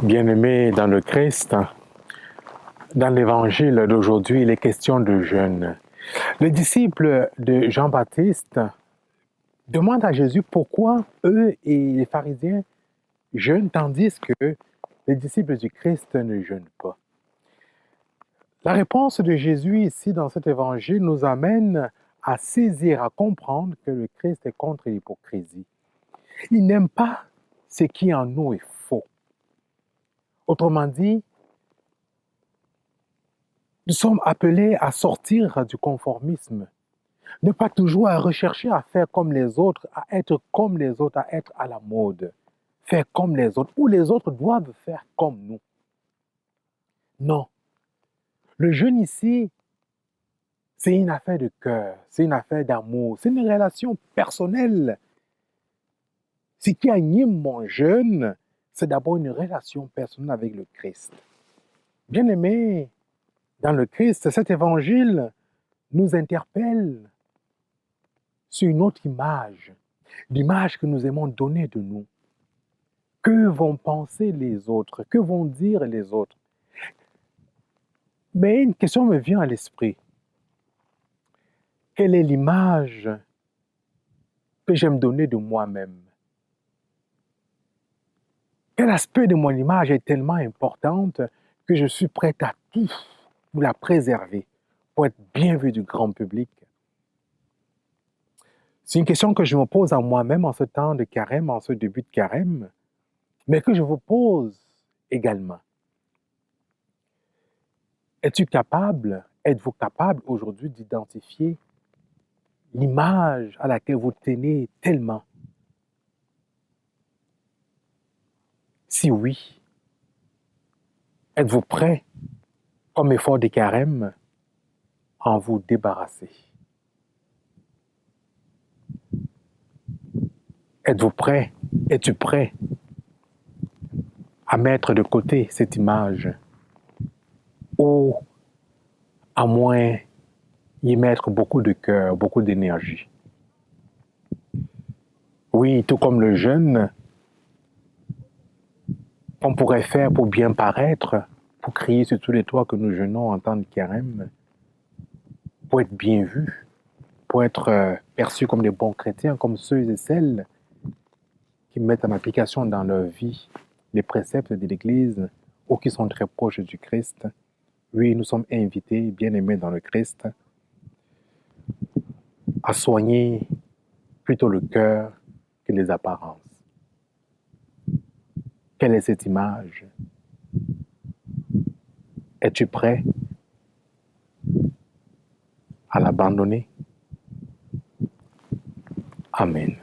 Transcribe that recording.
Bien-aimés dans le Christ, dans l'évangile d'aujourd'hui, il est question de jeûne. Les disciples de Jean-Baptiste demandent à Jésus pourquoi eux et les pharisiens jeûnent tandis que les disciples du Christ ne jeûnent pas. La réponse de Jésus ici dans cet évangile nous amène à saisir, à comprendre que le Christ est contre l'hypocrisie. Il n'aime pas ce qui en nous est faux. Autrement dit, nous sommes appelés à sortir du conformisme, ne pas toujours à rechercher à faire comme les autres, à être comme les autres, à être à la mode, faire comme les autres, ou les autres doivent faire comme nous. Non. Le jeûne ici, c'est une affaire de cœur, c'est une affaire d'amour, c'est une relation personnelle. Ce qui anime mon jeûne, c'est d'abord une relation personnelle avec le Christ. Bien-aimés, dans le Christ, cet évangile nous interpelle sur une autre image, l'image que nous aimons donner de nous. Que vont penser les autres? Que vont dire les autres? Mais une question me vient à l'esprit. Quelle est l'image que j'aime donner de moi-même? Quel aspect de mon image est tellement importante que je suis prêt à tout pour la préserver, pour être bien vu du grand public? C'est une question que je me pose à moi-même en ce temps de carême, en ce début de carême, mais que je vous pose également. Êtes-vous capable aujourd'hui d'identifier l'image à laquelle vous tenez tellement? Si oui, êtes-vous prêt, comme effort de carême, à en vous débarrasser? Es-tu prêt à mettre de côté cette image ou à moins y mettre beaucoup de cœur, beaucoup d'énergie? Oui, tout comme le jeûne, on pourrait faire pour bien paraître, pour crier sur tous les toits que nous jeûnons en temps de carême, pour être bien vus, pour être perçus comme des bons chrétiens, comme ceux et celles qui mettent en application dans leur vie les préceptes de l'Église ou qui sont très proches du Christ. Oui, nous sommes invités, bien-aimés dans le Christ, à soigner plutôt le cœur que les apparences. Quelle est cette image? Es-tu prêt à l'abandonner? Amen.